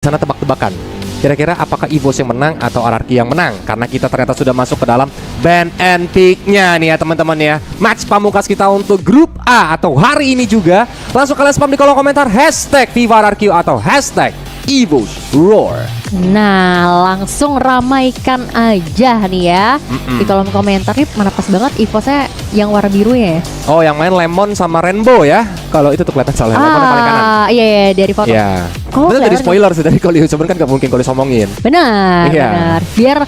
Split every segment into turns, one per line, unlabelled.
sana tebak-tebakan. Kira-kira apakah EVOS yang menang atau RRQ yang menang? Karena kita ternyata sudah masuk ke dalam ban and pick-nya nih ya teman-teman ya. Match pamungkas kita untuk grup A atau hari ini juga. Langsung kalian spam di kolom komentar hashtag Viva RRQ atau hashtag EVOS Roar.
Nah, langsung ramaikan aja nih ya di kolom komentar. Nih mana pas banget EVOS-nya yang warna biru ya.
Oh, yang main lemon sama rainbow ya. Kalau itu tuh kelihatan soalnya lemon yang paling kanan.
Iya dari foto.
Iya.
Oh,
bener dari spoiler sih dari kalau sebenarnya kan gak mungkin kalau ngomongin.
Benar,
Iya.
benar. Biar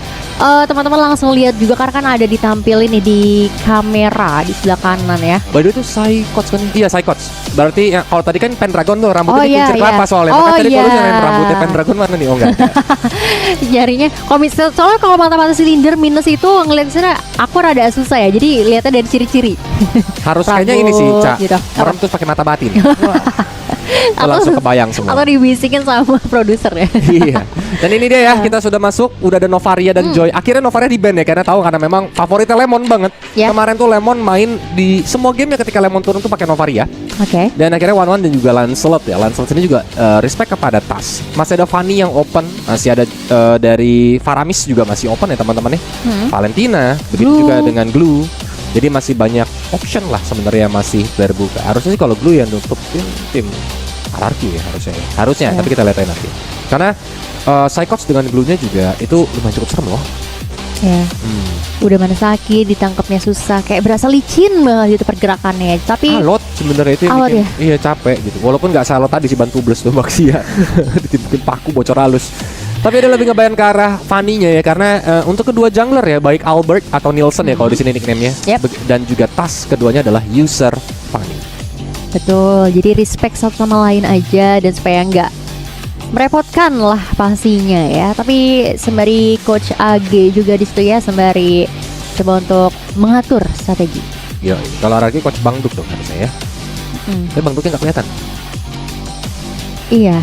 teman-teman langsung lihat juga karena kan ada ditampilin nih di kamera di sebelah kanan ya.
By the way itu Psychots kan? Iya Psychots. Berarti ya, kalau tadi kan Pendragon tuh rambutnya
Oh,
dikincir
iya,
kelapa
iya.
soalnya.
Oh,
Makanya tadi kalau
iya.
nyalain rambutnya Pendragon mana nih? Oh enggak.
Jarinya soalnya kalau mata-mata silinder minus itu ngeliatnya aku rada susah ya. Jadi lihatnya dari ciri-ciri.
Harus
Rambut,
kayaknya ini sih, Ca.
gitu.
Orang terus pakai mata batin. Wah. Itu langsung kebayang semua.
Atau dibisikin sama produser ya.
Iya. Dan ini dia ya, kita sudah masuk, udah ada Novaria dan Joy. Akhirnya Novaria di ban ya, karena tahu karena memang favoritnya Lemon banget.
Ya.
Kemarin tuh Lemon main di semua game ya ketika Lemon turun tuh pakai Novaria.
Oke.
Dan akhirnya One dan juga Lancelot ya. Lancelot ini juga respect kepada Tas. Masih ada Fanny yang open, masih ada dari Faramis juga masih open ya teman-teman ya. Valentina, begitu
Glue.
juga dengan Glue. Jadi masih banyak option lah sebenarnya masih terbuka. Harusnya sih kalau Glue yang nutup tim RRQ ya harusnya. Harusnya,
Ya.
tapi kita lihat aja nanti. Karena Psychots dengan Glue-nya juga itu lumayan cukup serem loh.
Ya. Udah mana sakit, ditangkapnya susah, kayak berasa licin banget gitu pergerakannya. Tapi
Alot sebenarnya itu yang
Alot
bikin,
ya?
iya capek gitu. Walaupun nggak salot tadi si ban tubles tuh Maxia ditimpukin paku bocor halus. Tapi ada lebih ngebayang ke arah Fanny-nya ya karena untuk kedua jungler ya baik Albert atau Nielsen ya kalau di sini nickname-nya.
Yep.
Dan juga Tas keduanya adalah user Fanny.
betul, jadi respect satu sama lain aja dan supaya nggak merepotkan lah pastinya ya. Tapi sembari Coach AG juga di situ ya, sembari coba untuk mengatur strategi.
Yo, kalau RRQ coach Bang Duk dong harusnya ya. Tapi Bang Duknya nggak kelihatan.
Iya,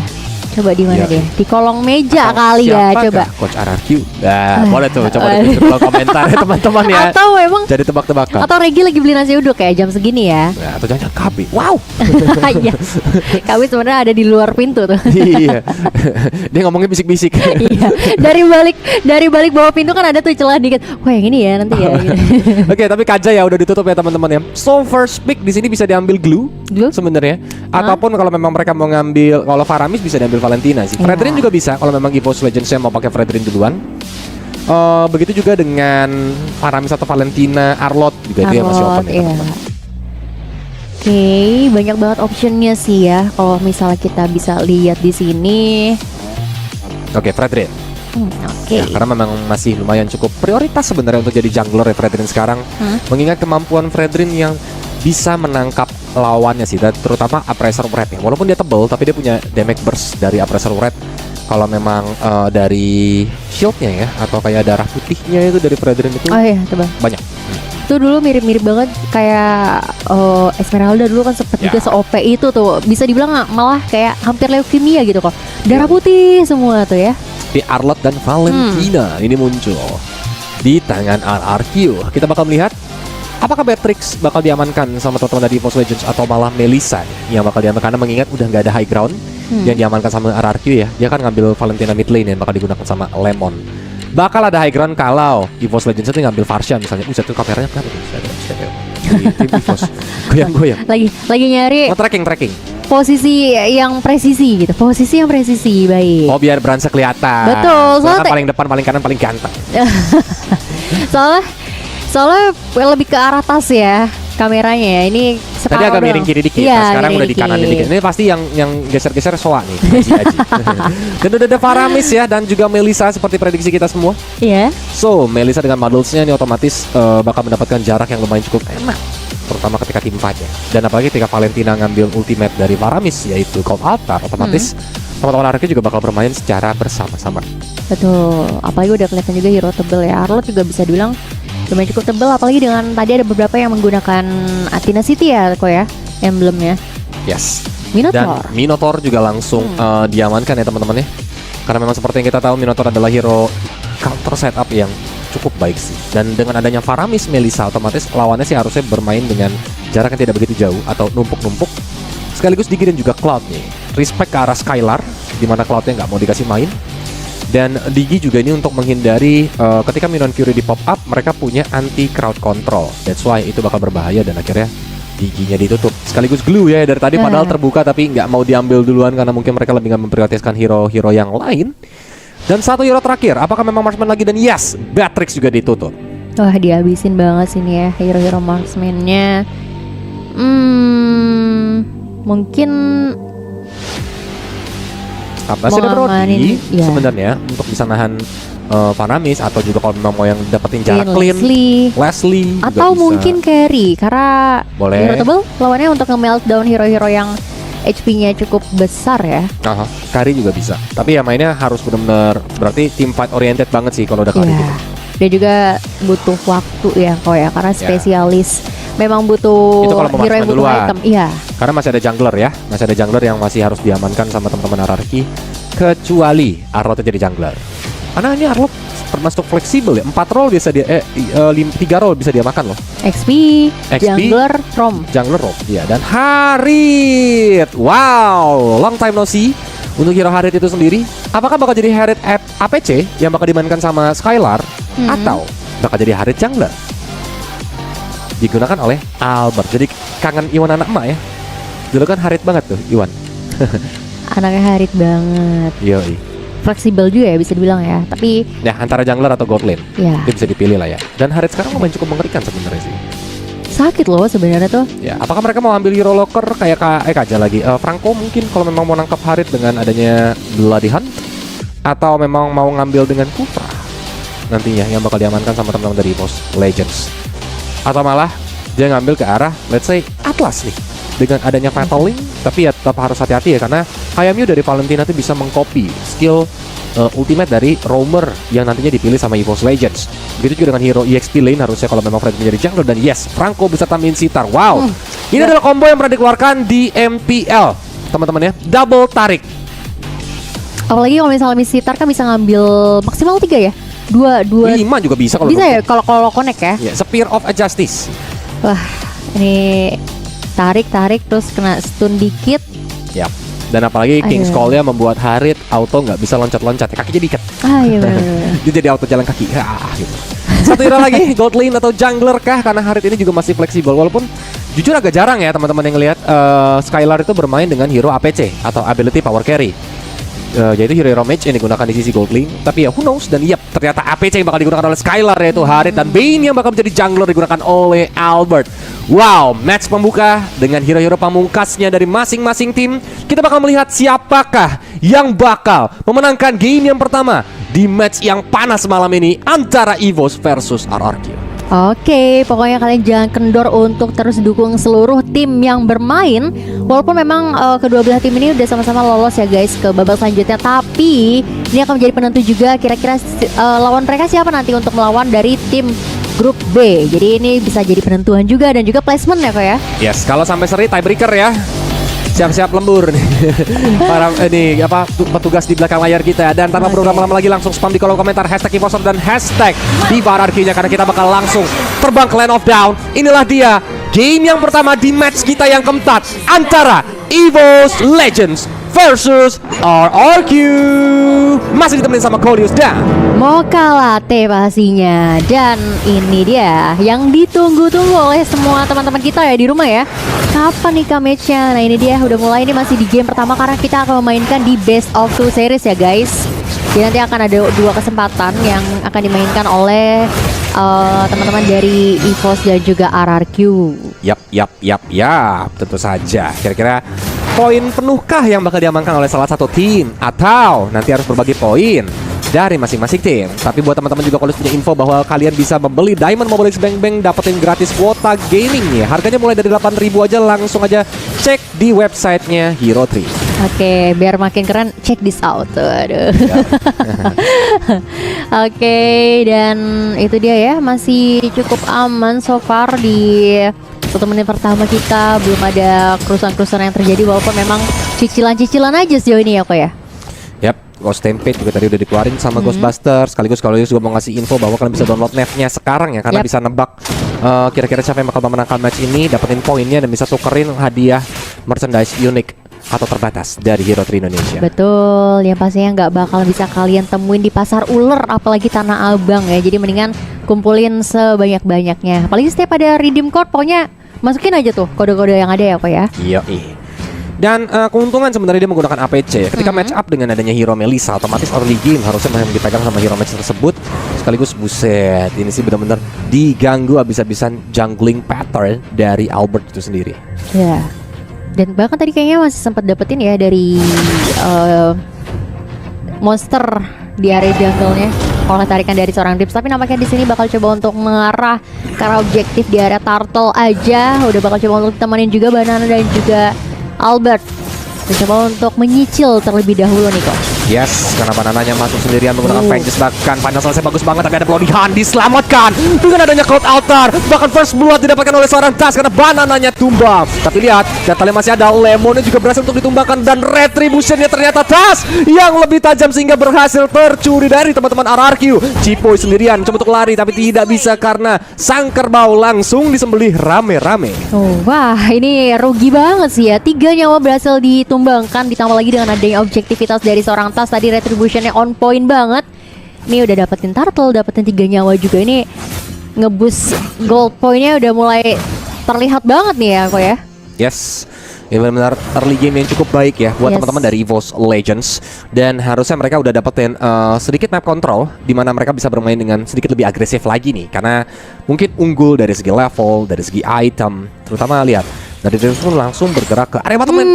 coba di mana
Iya.
dia? Di kolong meja
Atau
kali ya,
siapakah
coba.
Coach RRQ. Nah, boleh tuh coba di kolom komentar ya teman-teman ya.
Atau emang
Jadi tebak-tebakan.
atau Regi lagi beli nasi uduk ya jam segini ya.
Nah, atau jangan KB. Wow.
Iya. Kami sebenarnya ada di luar pintu tuh.
Iya. Dia ngomongnya bisik-bisik.
Iya. Dari balik bawah pintu kan ada tuh celah dikit. Wah, yang ini ya nanti ya. Gitu.
Oke, tapi Kaja ya udah ditutup ya teman-teman ya. So first pick di sini bisa diambil Glue
Glue?
sebenarnya. Ataupun kalau memang mereka mau ngambil kalau Faramis bisa diambil Valentina sih.
Iya.
Fredrin juga bisa kalau memang EVOS Legends mau pakai Fredrin duluan. Begitu juga dengan Faramis atau Valentina, Arlot juga dia masih open ya
Iya.
teman-teman.
Oke, banyak banget optionnya sih ya. Kalau misalnya kita bisa lihat di sini.
Oke, Fredrin.
Oke.
Ya, karena memang masih lumayan cukup prioritas sebenarnya untuk jadi jungler ya Fredrin sekarang. Mengingat kemampuan Fredrin yang bisa menangkap lawannya sih, dan terutama Appressor Red ya. Walaupun dia tebel, tapi dia punya damage burst dari Appressor Red. Kalau memang dari shieldnya ya, atau kayak darah putihnya itu dari Fredrin itu
Oh iya, coba.
banyak.
Itu dulu mirip-mirip banget kayak Esmeralda dulu kan sempet
Ya.
juga se-OP itu tuh. Bisa dibilang malah kayak hampir leukemia gitu kok. Darah putih semua tuh ya.
Di Arlot dan Valentina ini muncul di tangan RRQ. Kita bakal melihat apakah Beatrix bakal diamankan sama teman-teman dari EVOS Legends atau malah Melissa yang bakal diamankan karena mengingat udah nggak ada high ground yang diamankan sama RRQ ya. Dia kan ngambil Valentina mid lane yang bakal digunakan sama Lemon. Bakal ada high ground kalau EVOS Legends itu ngambil Varsha misalnya. Itu kameranya kenapa tuh? Tim EVOS goyang-goyang.
Lagi nyari
Oh, tracking.
posisi yang presisi gitu. Posisi yang presisi baik.
Oh, biar Bransa kelihatan.
Betul,
Soalnya
soalnya
kan paling depan, paling kanan, paling ganteng.
Soalnya lebih ke arah tas ya kameranya ya. Ini
Tadi
separuh
agak
doang.
miring kiri dikit,
Iya,
nah sekarang
miring
udah di kanan
dikit.
dikit. Ini pasti yang geser-geser Soa nih, Haji. Dan udah ada Faramis ya, dan juga Melissa seperti prediksi kita semua.
Iya.
So, Melissa dengan modelsnya ini otomatis bakal mendapatkan jarak yang lumayan cukup enak, terutama ketika tim fight ya. Dan apalagi ketika Valentina ngambil ultimate dari Faramis, yaitu Cold Altar, otomatis teman-teman RRQ juga bakal bermain secara bersama-sama.
Betul. Apalagi udah kelihatan juga hero tebel ya. Arlot juga bisa dibilang lumayan cukup tebel, apalagi dengan tadi ada beberapa yang menggunakan Athena City ya kok ya emblemnya.
Yes.
Minotaur.
Dan Minotaur juga langsung diamankan ya teman-teman ya. Karena memang seperti yang kita tahu Minotaur adalah hero counter setup yang cukup baik sih. Dan dengan adanya Faramis Melissa otomatis lawannya sih harusnya bermain dengan jarak yang tidak begitu jauh atau numpuk-numpuk. Sekaligus Digi dan juga Cloud nih. Respect ke arah Skylar di mana Cloud-nya nggak mau dikasih main. Dan Digi juga ini untuk menghindari ketika minion Fury di pop up, mereka punya anti crowd control. That's why itu bakal berbahaya dan akhirnya Digi-nya ditutup. Sekaligus glue ya dari tadi padahal terbuka tapi nggak mau diambil duluan karena mungkin mereka lebih nggak memprioritaskan hero-hero yang lain. Dan satu hero terakhir, apakah memang Marksman lagi? Dan yes, Batrix juga ditutup.
Wah, dihabisin banget sini ya hero-hero marksman-nya. Mungkin
Masih ada
mau
Brody
ngamanin, ya.
sebenarnya untuk bisa nahan Vanamis, atau juga kalau memang mau yang dapetin jarak clean, Leslie juga
atau
bisa.
mungkin carry karena
Boleh.
Irritable lawannya untuk nge-meltdown hero-hero yang HP-nya cukup besar ya.
Kari juga bisa. Tapi ya mainnya harus benar-benar berarti team fight oriented banget sih kalau udah Kari gitu.
Dia juga butuh waktu ya kok ya karena spesialis memang butuh
Itu kalau mau
hero yang
marksman
butuh
duluan.
item. Iya.
Karena masih ada jungler ya. Masih ada jungler yang masih harus diamankan sama teman-teman Ararki. Kecuali Arlott jadi jungler. Karena ini Arlott termasuk fleksibel ya. 4 role bisa dia 3 role bisa dia makan loh.
XP, jungler, Rom.
Jungler Rom. Iya, dan Harit. Wow, long time no see. Untuk hero Harit itu sendiri, apakah bakal jadi Harit APC yang bakal dimainkan sama Skylar atau bakal jadi Harit jungler? Digunakan oleh Albert. Jadi kangen Iwan anak emak ya. Dulu kan Harit banget tuh Iwan.
Anaknya Harit banget.
Yoi.
Fleksibel juga ya bisa dibilang ya. Tapi
Ya antara jungler atau god lane,
ya
itu bisa dipilih lah ya. Dan Harit sekarang lumayan cukup mengerikan sebenarnya sih.
sakit loh sebenarnya tuh.
Ya, apakah mereka mau ambil hero locker kayak Kaja lagi? Franco mungkin kalau memang mau nangkap Harit dengan adanya Bloody Hunt, atau memang mau ngambil dengan Kufra nantinya yang bakal diamankan sama teman-teman dari EVOS Legends, atau malah dia ngambil ke arah let's say Atlas nih dengan adanya Fatal Link. Tapi ya tetap harus hati-hati ya karena Hayamyu dari Valentina itu bisa mengcopy skill ultimate dari Roamer yang nantinya dipilih sama EVOS Legends. Begitu juga dengan hero EXP lane harusnya kalau memang Fred menjadi jungler. Dan yes, Franco beserta Min Sitar. Wow, ini adalah combo yang pernah dikeluarkan di MPL teman-teman ya, double tarik.
Apalagi kalau misalnya Miss Sitar kan bisa ngambil maksimal 3 ya. 2
5 juga bisa kalau
bisa ya kalau connect ya.
Ya, Spear of Justice.
Wah, ini tarik terus kena stun dikit.
Yap. Dan apalagi King's Call-nya membuat Harit auto nggak bisa loncat-loncat, kakinya diikat.
Iya benar.
Dia jadi auto jalan kaki. Gitu. Satu hero lagi, God Lane atau jungler kah? Karena Harit ini juga masih fleksibel. Walaupun jujur agak jarang ya teman-teman yang ngelihat Skylar itu bermain dengan hero APC atau Ability Power Carry. Yaitu hero mage yang digunakan di sisi gold lane. Tapi ya who knows. Dan yep, ternyata APC yang bakal digunakan oleh Skylar yaitu Harit. Dan Bane yang bakal menjadi jungler digunakan oleh Albert. Wow, match pembuka dengan hero-hero pamungkasnya dari masing-masing tim. Kita bakal melihat siapakah yang bakal memenangkan game yang pertama di match yang panas malam ini antara EVOS versus RRQ.
Oke, pokoknya kalian jangan kendor untuk terus dukung seluruh tim yang bermain. Walaupun memang kedua belah tim ini udah sama-sama lolos ya guys ke babak selanjutnya. Tapi ini akan menjadi penentu juga kira-kira lawan mereka siapa nanti untuk melawan dari tim grup B. Jadi ini bisa jadi penentuan juga dan juga placement ya kok ya.
Yes, kalau sampai seri tiebreaker ya. Siap-siap lembur nih para petugas di belakang layar kita. Dan tanpa program lama lagi langsung spam di kolom komentar hashtag Imposter dan hashtag Diva RRQ-nya karena kita bakal langsung terbang ke Land of Down. Inilah dia game yang pertama di match kita yang keempat antara EVOS Legends versus RRQ. Masih ditemenin sama Kolius dan
Mocha Latte pastinya. Dan ini dia yang ditunggu-tunggu oleh semua teman-teman kita ya di rumah ya. Kapan nih match-nya? Nah ini dia udah mulai, ini masih di game pertama karena kita akan memainkan di best of 2 series ya guys. Jadi nanti akan ada 2 kesempatan yang akan dimainkan oleh teman-teman dari EVOS dan juga RRQ.
Yap, tentu saja. Kira-kira poin penuhkah yang bakal diamankan oleh salah satu tim, atau nanti harus berbagi poin dari masing-masing tim? Tapi buat teman-teman juga kalau punya info bahwa kalian bisa membeli Diamond Mobile Legends Bang Bang dapetin gratis kuota gaming ya. Harganya mulai dari 8.000 aja, langsung aja cek di websitenya Hero Tree.
Oke, biar makin keren, check this out. Aduh. Oke, dan itu dia ya, masih cukup aman so far di 1 menit pertama kita. Belum ada kerusuhan-kerusuhan yang terjadi, walaupun memang cicilan-cicilan aja sejauh ini ya kok ya.
Yap, Ghost Stampede juga tadi udah dikeluarin sama Ghostbusters. Sekaligus kalau juga mau ngasih info bahwa kalian bisa download net-nya sekarang ya, karena bisa nebak kira-kira siapa yang bakal memenangkan match ini, dapetin poinnya dan bisa tukerin hadiah merchandise unik atau terbatas dari Hero Tri Indonesia.
Betul, yang pastinya nggak bakal bisa kalian temuin di pasar ular, apalagi Tanah Abang ya. Jadi mendingan kumpulin sebanyak-banyaknya. Apalagi setiap ada redeem code, pokoknya masukin aja tuh kode-kode yang ada ya kok ya.
Iya. Dan keuntungan sebenarnya dia menggunakan APC. Ketika match up dengan adanya Hero Melissa, otomatis early game harusnya yang dipegang sama hero match tersebut. Sekaligus buset, ini sih benar-benar diganggu habis-habisan jungling pattern dari Albert itu sendiri.
Ya. Dan bahkan tadi kayaknya masih sempat dapetin ya dari monster di area jungle-nya oleh tarikan dari seorang Drips. Tapi nampaknya di sini bakal coba untuk mengarah ke arah objektif di area Turtle aja. Udah bakal coba untuk temenin juga Banana dan juga Albert. Mencoba untuk menyicil terlebih dahulu nih kok.
Yes, karena Banananya masuk sendirian menggunakan Vengeance. Bahkan final selesai bagus banget, tapi ada pelodihan diselamatkan dengan adanya Cloud Altar. Bahkan first blood didapatkan oleh seorang Tas karena Banananya tumbang. Tapi lihat, datalia masih ada, Lemonnya juga berhasil untuk ditumbangkan. Dan retributionnya ternyata Tas yang lebih tajam sehingga berhasil tercuri dari teman-teman RRQ. Cipoy sendirian coba untuk lari tapi tidak bisa karena sang kerbau langsung disembelih rame-rame.
Oh, wah ini rugi banget sih ya. 3 nyawa berhasil ditumbangkan, ditambah lagi dengan adanya objektivitas dari seorang Tas. Tadi retributionnya on point banget. Ini udah dapetin Turtle, dapetin 3 nyawa juga. Ini ngebus gold pointnya udah mulai terlihat banget nih ya kok ya.
Yes, ini benar-benar early game yang cukup baik ya buat teman-teman dari EVOS Legends. Dan harusnya mereka udah dapetin sedikit map control di mana mereka bisa bermain dengan sedikit lebih agresif lagi nih. Karena mungkin unggul dari segi level, dari segi item. Terutama lihat, dari Dreams pun langsung bergerak ke area bottom lane.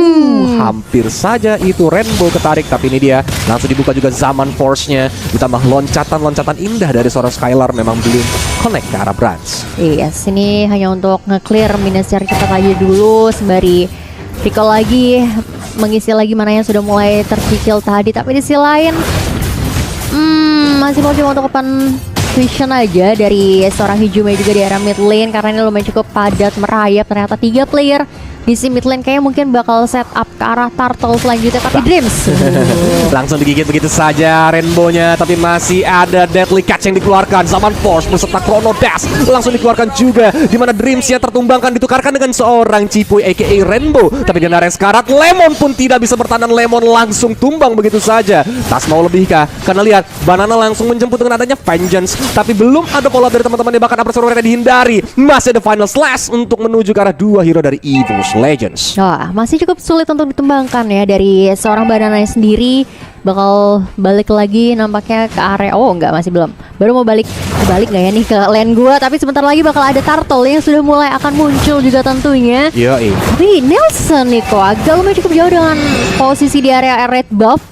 Hampir saja itu Rainbow ketarik, tapi ini dia langsung dibuka juga Zaman Force-nya. Ditambah loncatan-loncatan indah dari seorang Skylar memang belum connect ke arah Brands.
Yes, ini hanya untuk nge-clear miniature kita aja dulu sembari recall lagi, mengisi lagi mana yang sudah mulai tercicil tadi. Tapi di sisi lain masih mau coba untuk open vision aja dari seorang Hijume juga di area mid lane, karena ini lumayan cukup padat merayap. Ternyata 3 player di si mid lane kayaknya mungkin bakal set up ke arah Turtle selanjutnya. Tapi Dreams
langsung digigit begitu saja Rainbow-nya, tapi masih ada Deadly Catch yang dikeluarkan. Zaman Force beserta Chrono Dash langsung dikeluarkan juga, dimana Dreams-nya tertumbangkan ditukarkan dengan seorang Cipuy aka Rainbow. Tapi dengan area sekarat, Lemon pun tidak bisa bertahan. Lemon langsung tumbang begitu saja. Tas mau lebih kah? Karena lihat, Banana langsung menjemput dengan adanya Vengeance, tapi belum ada follow dari teman-temannya. Bahkan Aperture dihindari. Masih ada final slash untuk menuju ke arah 2 hero dari EVOS Legends.
Wah, masih cukup sulit untuk ditumbangkan ya dari seorang Banana sendiri. Bakal balik lagi nampaknya ke area. Oh enggak, masih belum. Baru mau balik nggak ya nih ke lane gua. Tapi sebentar lagi bakal ada Turtle yang sudah mulai akan muncul juga tentunya.
Iya.
Tapi Nelson nih kok agak lumayan cukup jauh dengan posisi di area red buff.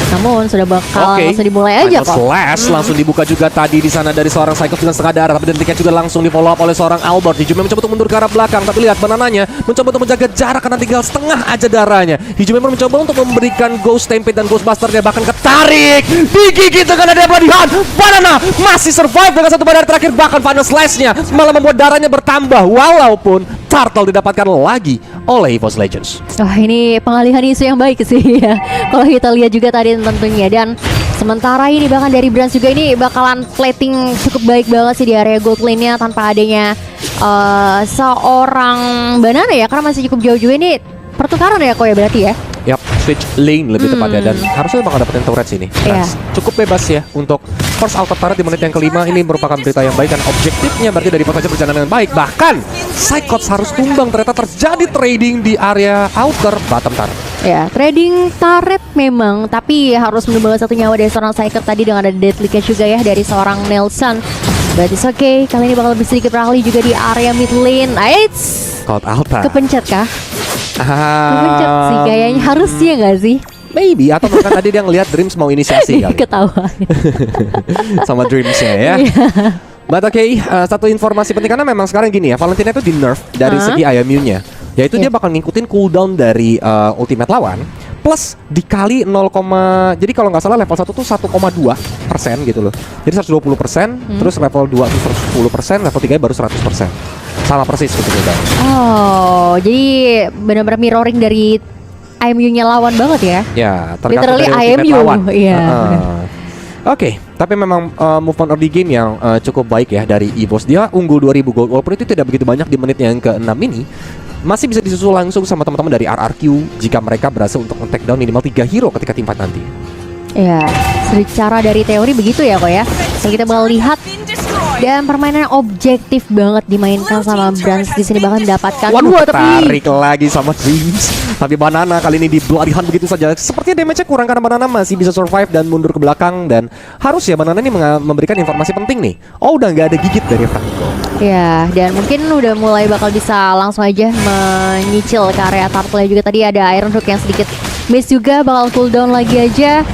Namun sudah bakal langsung dimulai aja kok.
Slash langsung dibuka juga tadi di sana dari seorang Cyclops dengan setengah darah, tapi detiknya juga langsung di follow up oleh seorang Albert. Hijume mencoba untuk mundur ke arah belakang, tapi lihat Banananya mencoba untuk menjaga jarak karena tinggal setengah aja darahnya. Hijume pun mencoba untuk memberikan Ghost Stampede dan Ghost Buster-nya, bahkan ketarik, digigit dengan ada pelatihan. Banana masih survive dengan satu badar terakhir, bahkan final slash-nya malah membuat darahnya bertambah, walaupun Turtle didapatkan lagi oleh EVOS Legends.
Wah, ini pengalihan isu yang baik sih ya. Kalau kita lihat juga tadi tentunya. Dan sementara ini bahkan dari Brands juga ini bakalan plating cukup baik banget sih di area gold lane-nya tanpa adanya seorang Banana ya, karena masih cukup jauh juga ini pertukaran ya kok ya berarti ya.
Yap, switch lane lebih tepatnya, dan harusnya bakal dapetin turret sini. Cukup bebas ya untuk first altar turret di menit yang kelima. Ini merupakan berita yang baik dan objektifnya berarti dari pas saja berjalan dengan baik. Bahkan Cyclops harus tumbang, ternyata terjadi trading di area outer bottom turret.
Ya, trading turret memang, tapi harus menambah 1 nyawa dari seorang Cyclops tadi dengan ada deadly catch juga ya dari seorang Nelson. Berarti oke, kali ini bakal lebih sedikit rally juga di area mid lane. Eits,
Cloud Altar.
kepencet kah? Kepencet sih kayaknya, harusnya nggak sih?
Maybe, atau mungkin tadi dia ngelihat Dreams mau inisiasi kali.
Ketahuan
sama Dreams-nya ya. But satu informasi penting, karena memang sekarang gini ya, Valentina itu di nerf dari segi IMU-nya, yaitu dia bakal ngikutin cooldown dari ultimate lawan plus dikali 0, jadi kalau nggak salah level 1 tuh 1,2% gitu loh. Jadi 120%, terus level 2 tuh 110%, level 3 baru 100%. Sama persis gitu guys.
Oh, jadi benar-benar mirroring dari IMU-nya lawan banget ya.
Ya, tergantung
literally
dari ultimate
IMU.
lawan.
Iya.
Oke, tapi memang movement early game yang cukup baik ya dari EVOS. Dia unggul 2000 gold, walaupun itu tidak begitu banyak di menit yang ke-6 ini. masih bisa disusul langsung sama teman-teman dari RRQ jika mereka berhasil untuk nge-take down minimal 3 hero ketika teamfight nanti.
Ya, secara dari teori begitu ya kok ya. Kalau kita bakal lihat, dan permainan objektif banget dimainkan sama Brans di sini, bahkan mendapatkan
tarik lagi sama Dreams. Tapi Banana kali ini di Bloody Hunt begitu saja. Sepertinya damage-nya kurang karena Banana masih bisa survive dan mundur ke belakang. Dan harus ya Banana ini memberikan informasi penting nih. Oh, udah nggak ada gigit dari Franco.
Ya, dan mungkin udah mulai bakal bisa langsung aja menyicil ke area turtle juga. Tadi ada Iron Hook yang sedikit miss juga, bakal cooldown lagi aja.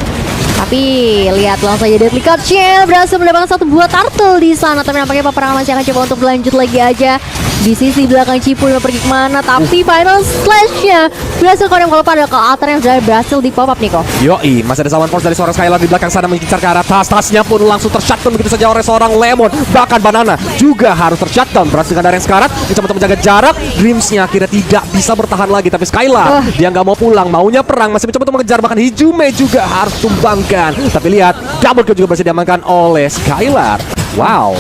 Tapi lihat langsung aja Deadly Clutch-nya berhasil mendapatkan satu buah turtle di sana. Tapi nampaknya peperangan masih akan coba untuk berlanjut lagi aja. Di sisi belakang Cipuy mau pergi kemana, tapi final slash-nya berhasil kodem kalau pada ke altar yang sudah berhasil di pop up nih kok.
Yoi, masih ada Salmon Force dari seorang Skylar di belakang sana mengincar ke arah tas-tasnya pun langsung tershutdown begitu saja oleh seorang Lemon. Bahkan Banana juga harus tershutdown. Berhasil dengan yang sekarat, mencoba menjaga jarak. Dreams-nya akhirnya tidak bisa bertahan lagi, tapi Skylar dia nggak mau pulang, maunya perang, masih mencoba untuk mengejar. Bahkan Hijume juga harus tumbangkan. Tapi lihat, double kill juga berhasil diamankan oleh Skylar. Wow,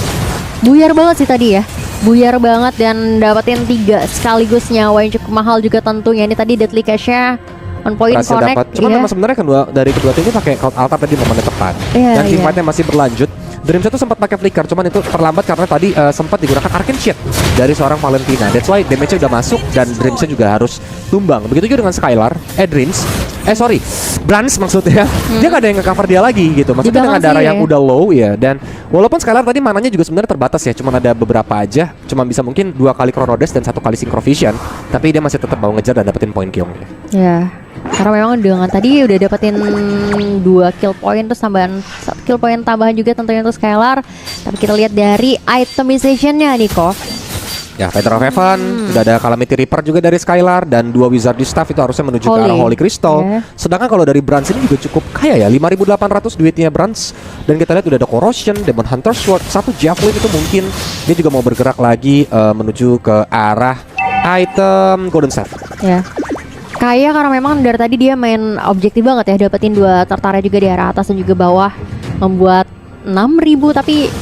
buyar banget sih tadi ya. Buyar banget dan dapetin 3 sekaligus nyawa yang cukup mahal juga tentunya. Ini tadi Deadly Cash-nya on point
berhasil
connect.
dapat. Cuman memang sebenarnya dari kedua tim ini pakai Cloud Altar tadi momennya tepat. Dan teamfight-nya masih berlanjut. Dreams itu sempat pakai flicker, cuman itu terlambat karena tadi sempat digunakan Arcane Shit dari seorang Valentina. That's why damage-nya udah masuk dan Dreams-nya juga harus tumbang. Begitu juga dengan Skylar, Brans maksudnya. Dia nggak ada yang nge-cover dia lagi gitu. Maksudnya dengan darah yang udah low ya. Dan walaupun Skylar tadi mananya juga sebenarnya terbatas ya, cuman ada beberapa aja, cuma bisa mungkin 2 kali Chrono Dash dan 1 kali Synchrovision. Tapi dia masih tetap mau ngejar dan dapetin poin kill-nya.
Ya, karena memang dengan tadi udah dapetin 2 kill point, terus tambahan 1 kill point tambahan juga tentunya untuk Skylar. Tapi kita lihat dari itemization-nya nih kok.
Ya, Feather of Heaven, udah ada Calamity Reaper juga dari Skylar, dan 2 Wizardry Staff itu harusnya menuju ke arah Holy Crystal. Sedangkan kalau dari Brans ini juga cukup kaya ya, 5.800 duitnya Brans. Dan kita lihat udah ada Corrosion, Demon Hunter Sword, 1 Javelin itu mungkin dia juga mau bergerak lagi menuju ke arah item Golden Staff.
Ya, kaya karena memang dari tadi dia main objektif banget ya, dapetin 2 tertara juga di arah atas dan juga bawah, membuat 6.000 tapi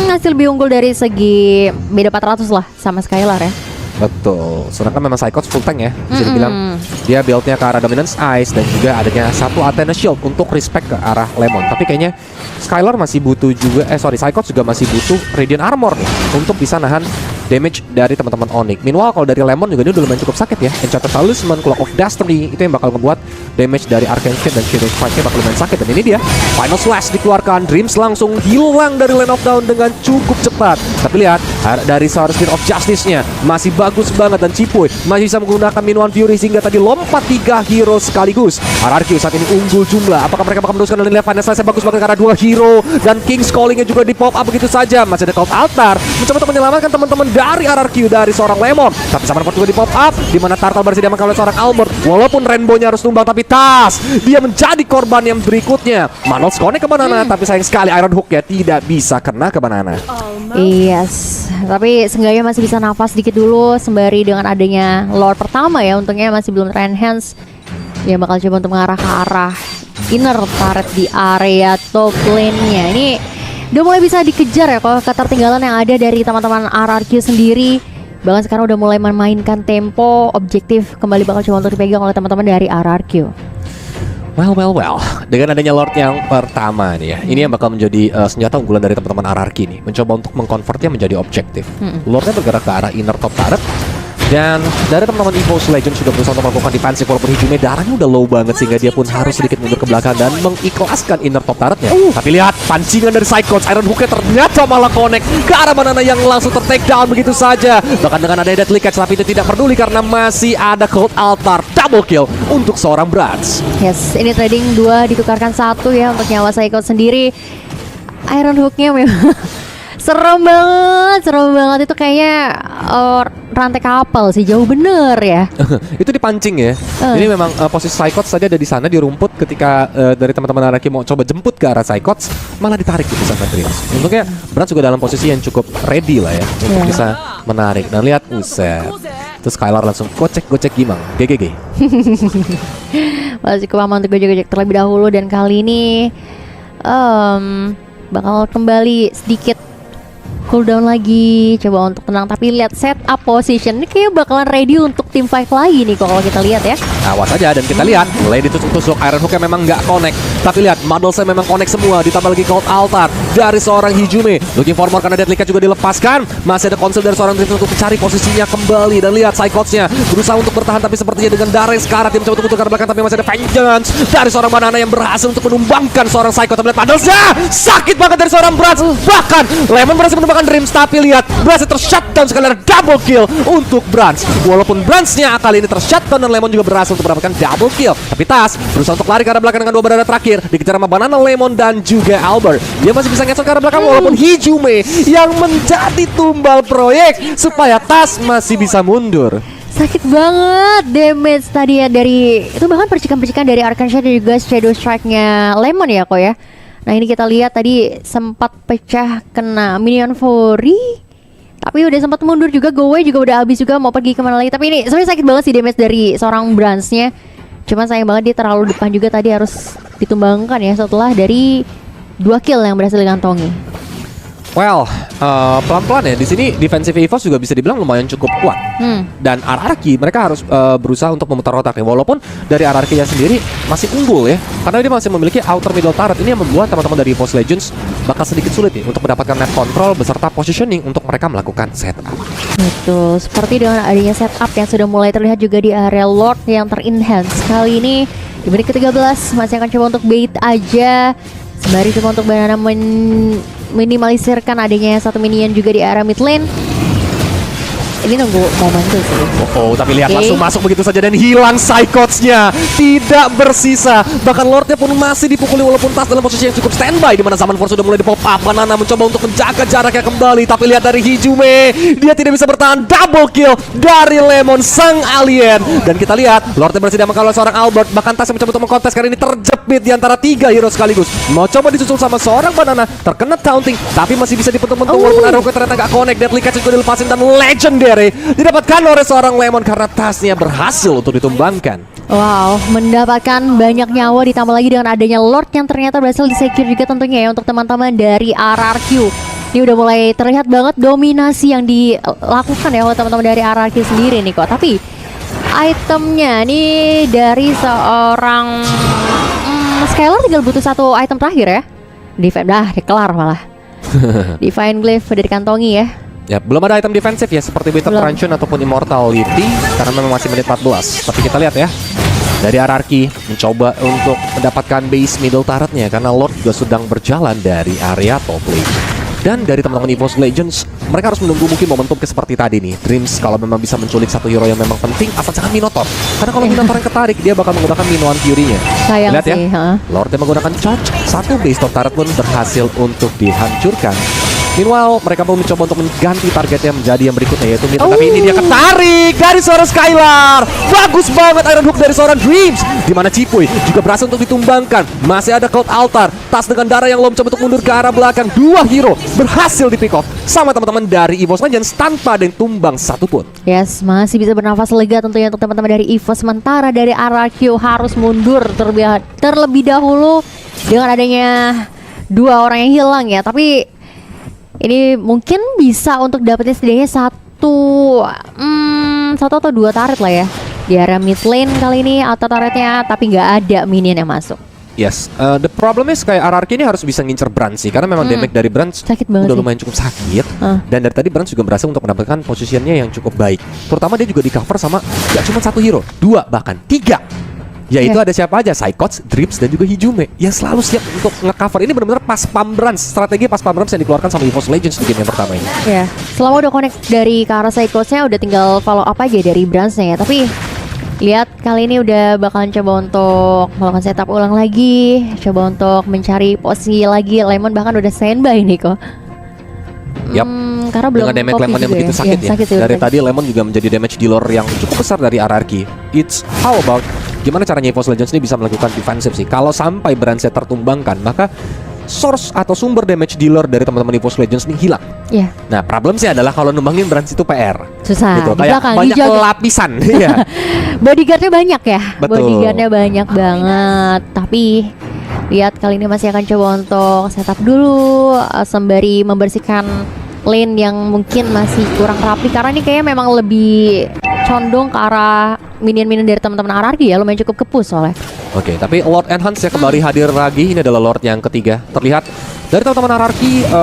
hasil lebih unggul dari segi beda 400 lah sama Skylar ya.
Betul, sedangkan memang Psychots full tank ya, bisa dibilang. Dia build-nya ke arah Dominance Ice dan juga adanya 1 Athena Shield untuk respect ke arah Lemon. Tapi kayaknya Skylar masih butuh juga, Psychots juga masih butuh Radiant Armor nih untuk bisa nahan damage dari teman-teman Onyx. Meanwhile kalau dari Lemon juga dia udah lumayan cukup sakit ya. Enchanted Talisman, Cloak of Destiny itu yang bakal ngebuat damage dari Arcane Shit dan Shielding Spike-nya bakal lumayan sakit. Dan ini dia, Final Slash dikeluarkan, Dreams langsung hilang dari Land of Dawn dengan cukup cepat. Tapi lihat, dari seorang Spirit of Justice-nya masih bagus banget dan Cipuy masih bisa menggunakan Minuan Fury sehingga tadi lompat 3 hero sekaligus. RRQ saat ini unggul jumlah. Apakah mereka bakal meneruskan dan lihat Final Slash-nya bagus banget karena 2 hero dan King's Calling-nya juga di pop up begitu saja. Masih ada Cloud Altar mencoba untuk menyelamatkan teman-teman dari RRQ dari seorang Lemon. Tapi sama juga di pop up di mana Turtle berhasil diamankan oleh seorang Albert. Walaupun Rainbow-nya harus tumbang tapi Tas dia menjadi korban yang berikutnya. Manos connect ke Banana tapi sayang sekali Iron Hook-nya tidak bisa kena ke Banana.
Yes, tapi seenggaknya masih bisa nafas dikit dulu sembari dengan adanya Lord pertama ya. Untungnya masih belum enhance. Ya bakal coba untuk mengarah ke arah inner turret di area top lane-nya. Ini udah mulai bisa dikejar ya kalau ketertinggalan yang ada dari teman-teman RRQ sendiri. Bahkan sekarang udah mulai memainkan tempo, objektif kembali bakal coba untuk dipegang oleh teman-teman dari RRQ.
Well. Dengan adanya Lord yang pertama nih ya, ini yang bakal menjadi senjata unggulan dari teman-teman RRQ nih. Mencoba untuk mengkonvertnya menjadi objektif. Lordnya bergerak ke arah inner top turret. Dan dari teman-teman EVOS Legend sudah berusaha untuk melakukan defensif walaupun Hijume darahnya udah low banget sehingga dia pun harus sedikit mundur ke belakang dan mengikhlaskan inner top turretnya. Tapi lihat pancingan dari Psychots, Iron Hook-nya ternyata malah connect ke arah Banana yang langsung ter-take down begitu saja. Bahkan dengan ada Deadly Catch tapi itu tidak peduli karena masih ada Cloud Altar. Double kill untuk seorang Brans.
Yes, ini trading 2 ditukarkan 1 ya untuk nyawa Psychots sendiri. Iron Hook-nya memang serem banget itu kayaknya rantai kapal sih, jauh bener ya.
Itu dipancing ya. Ini memang posisi Psychots tadi ada di sana di rumput ketika dari teman-teman Araki mau coba jemput ke arah Psychots malah ditarik gitu sama Dreams. Untungnya Brans juga dalam posisi yang cukup ready lah ya untuk bisa menarik. Dan lihat uset. Terus Skylar langsung gocek gimang. GGG.
Masih kemampuan untuk gojek terlebih dahulu dan kali ini bakal kembali sedikit cooldown lagi, coba untuk tenang. Tapi lihat setup position ini kayak bakalan ready untuk team fight lagi nih kok kalau kita lihat ya.
Awas aja, dan kita lihat mulai ditusuk-tusuk. Iron Hook yang memang nggak connect, tapi lihat Muddlesnya memang connect semua. Ditambah lagi Cold Altar dari seorang Hijume. Looking for more karena Deadly Cat juga dilepaskan. Masih ada konsel dari seorang Drift untuk mencari posisinya kembali. Dan lihat Psychots-nya berusaha untuk bertahan, tapi sepertinya dengan Dare sekarang tim mencoba untuk ke belakang. Tapi masih ada Vengeance dari seorang Banana yang berhasil untuk menumbangkan seorang Psycho. Tapi lihat Muddlesnya sakit banget dari seorang Brans. Bahkan Lemon berhasil menumbangkan Dreams, tapi lihat berhasil tershutdown sekali, ada double kill untuk Brans. Walaupun Bransnya kali ini tershutdown dan Lemon juga berhasil untuk mendapatkan double kill. Tapi Tas berusaha untuk lari ke arah belakang dengan 2 berada terakhir. Dikejar sama Banana, Lemon, dan juga Albert. Dia masih bisa ngesot ke arah belakang walaupun Hijume yang menjadi tumbal proyek supaya Tas masih bisa mundur.
Sakit banget damage tadi ya dari itu, bahkan percikan-percikan dari Arcane Shot dan juga Shadow Strike-nya Lemon ya kok ya. Nah ini kita lihat tadi sempat pecah kena minion Fury, tapi udah sempat mundur juga. Go-Away juga udah habis juga, mau pergi kemana lagi. Tapi ini sebenarnya sakit banget sih damage dari seorang Bransnya. Cuman sayang banget dia terlalu depan juga, tadi harus ditumbangkan ya setelah dari 2 kill yang berhasil dikantongi.
Well, pelan-pelan ya. Di sini defensive EVOS juga bisa dibilang lumayan cukup kuat. Dan RRQ mereka harus berusaha untuk memutar otaknya. Walaupun dari RRQ-nya sendiri masih unggul ya, karena dia masih memiliki outer middle turret. Ini yang membuat teman-teman dari EVOS Legends bakal sedikit sulit nih untuk mendapatkan net control beserta positioning untuk mereka melakukan setup.
Betul, seperti dengan adanya setup yang sudah mulai terlihat juga di area Lord yang ter-enhance. Kali ini di menit ke-13 masih akan coba untuk bait aja, sembari coba untuk Banana minimalisirkan adanya satu minion juga di area mid lane. Ini nunggu momentum sih.
Tapi lihat langsung masuk begitu saja dan hilang Psychots-nya. Tidak bersisa. Bahkan Lord-nya pun masih dipukuli walaupun Tas dalam posisi yang cukup standby, di mana Zaman Force sudah mulai di pop up. Banana mencoba untuk menjaga jaraknya kembali, tapi lihat dari Hijume, dia tidak bisa bertahan. Double kill dari Lemon sang alien. Dan kita lihat Lord-nya berhasil diamankan oleh seorang Albert. Bahkan Tas yang mencoba untuk mengkontes kali ini terjepit di antara 3 hero sekaligus. Mau coba disusul sama seorang Banana, terkena taunting, tapi masih bisa dipentung-pentung walaupun Iron Hook ternyata nggak connect. Deadly Catch juga dilepasin dan Legendary didapatkan oleh seorang Lemon karena tasnya berhasil untuk ditumbangkan.
Wow, mendapatkan banyak nyawa ditambah lagi dengan adanya Lord yang ternyata berhasil disecure juga tentunya ya untuk teman-teman dari RRQ. Ini udah mulai terlihat banget dominasi yang dilakukan ya oleh teman-teman dari RRQ sendiri nih kok. Tapi itemnya nih dari seorang Skylar tinggal butuh 1 item terakhir ya. Kelar malah. Divine Glaive udah dikantongi ya.
Ya, belum ada item defensif ya seperti Beat of Truncheon ataupun Immortality karena memang masih menit 14. Tapi kita lihat ya, dari RRQ mencoba untuk mendapatkan base middle turretnya karena Lord juga sedang berjalan dari area top lane. Dan dari teman-teman EVOS Legends, mereka harus menunggu mungkin momentum seperti tadi nih. Dreams kalau memang bisa menculik satu hero yang memang penting, asal jangan Minotaur. Karena kalau Minotaur yang ketarik, dia bakal menggunakan Minoan Fury-nya.
Sayang
lihat
sih,
ya, Lord yang menggunakan charge, 1 base top turret pun berhasil untuk dihancurkan. Meanwhile, mereka pun mencoba untuk mengganti targetnya menjadi yang berikutnya yaitu Mid. Tapi ini dia ketarik dari seorang Skylar. Bagus banget Iron Hook dari seorang Dreams, di mana Cipuy juga berhasil untuk ditumbangkan. Masih ada Cold Altar, Tas dengan darah yang mencoba untuk mundur ke arah belakang. 2 hero berhasil di pick off sama teman-teman dari EVOS Legends tanpa ada yang tumbang satupun.
Yes, masih bisa bernafas lega tentunya untuk teman-teman dari EVOS. Sementara dari RRQ harus mundur terlebih dahulu dengan adanya 2 orang yang hilang ya. Tapi ini mungkin bisa untuk dapetin setidaknya satu atau 2 turret lah ya di area mid lane kali ini atau turretnya, tapi nggak ada minion yang masuk.
Yes, the problem is kayak RRQ ini harus bisa ngincer Brand sih, karena memang damage dari Brand udah lumayan cukup sakit. Dan dari tadi Brand juga berhasil untuk mendapatkan posisinya yang cukup baik. Terutama dia juga di cover sama gak cuma 1 hero, 2 bahkan 3. Yaitu ada siapa aja, Psychots, Drips, dan juga Hijume yang selalu siap untuk nge-cover. Ini benar-benar pas pump Brands, strategi pas pump Brands yang dikeluarkan sama EVOS Legends di game yang pertama ini.
Ya, selama udah connect dari ke arah Psychots-nya, udah tinggal follow up aja dari Brands-nya ya. Tapi lihat kali ini udah bakalan coba untuk melakukan setup ulang lagi, coba untuk mencari posisi lagi. Lemon bahkan udah standby nih kok. Karena belum
dengan damage Lemon yang begitu sakit ya.
Sakit
dari tadi Lemon juga menjadi damage dealer yang cukup besar dari RRQ. It's how about gimana caranya EVOS Legends ini bisa melakukan defensif sih. Kalau sampai Brandset tertumbangkan, maka source atau sumber damage dealer dari teman-teman EVOS Legends ini hilang.
Iya.
Nah, problem sih adalah kalau numbangin Brands itu PR.
Susah.
Gitu. Kayak banyak lapisan. Iya.
Bodyguardnya banyak ya.
Betul.
Bodyguardnya banyak banget. Tapi lihat kali ini masih akan coba untuk setup dulu sembari membersihkan lane yang mungkin masih kurang rapi, karena ini kayaknya memang lebih condong ke arah minion-minion dari teman-teman RRQ ya, lumayan cukup ke-push soalnya.
Oke, tapi Lord Enhance ya kembali hadir lagi. Ini adalah Lord yang ketiga. Terlihat dari teman-teman RRQ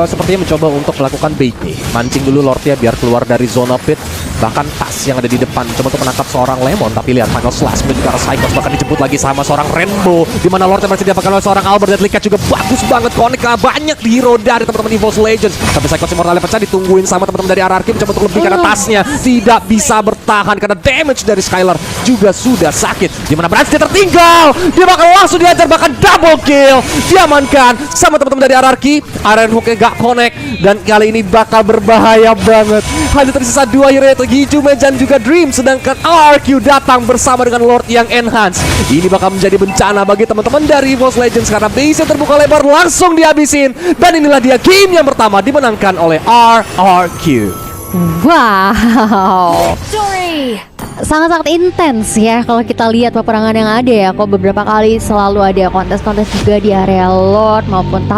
sepertinya mencoba untuk melakukan bait nih. Mancing dulu Lordnya biar keluar dari zona pit. Bahkan Tas yang ada di depan coba untuk menangkap seorang Lemon. Tapi lihat Final Slash menuju ke arah Psychos. Bahkan dijemput lagi sama seorang Rainbow. Dimana Lordnya masih didapatkan oleh seorang Albert. Dan Likat juga bagus banget. Connect banyak di hero dari teman-teman EVOS Legends. Tapi Psychos Immortalnya pecah, ditungguin sama teman-teman dari RRQ. Mencoba untuk lebih karena Tasnya tidak bisa bertahan. Karena damage dari Skylar juga sudah sakit. Dimana Brans dia tertinggal. Dia bakal langsung dihajar, bahkan double kill. Diamankan sama teman-teman dari RRQ. Iron Hook-nya gak connect. Dan kali ini bakal berbahaya banget. Hanya tersisa 2 hero, yaitu Gijume dan juga Dream. Sedangkan RRQ datang bersama dengan Lord yang Enhance. Ini bakal menjadi bencana bagi teman-teman dari EVOS Legends. Karena base-nya terbuka lebar, langsung dihabisin. Dan inilah dia game yang pertama dimenangkan oleh RRQ.
Wow, sangat-sangat intens ya kalau kita lihat peperangan yang ada ya. Kok beberapa kali selalu ada kontes-kontes juga di area Lord maupun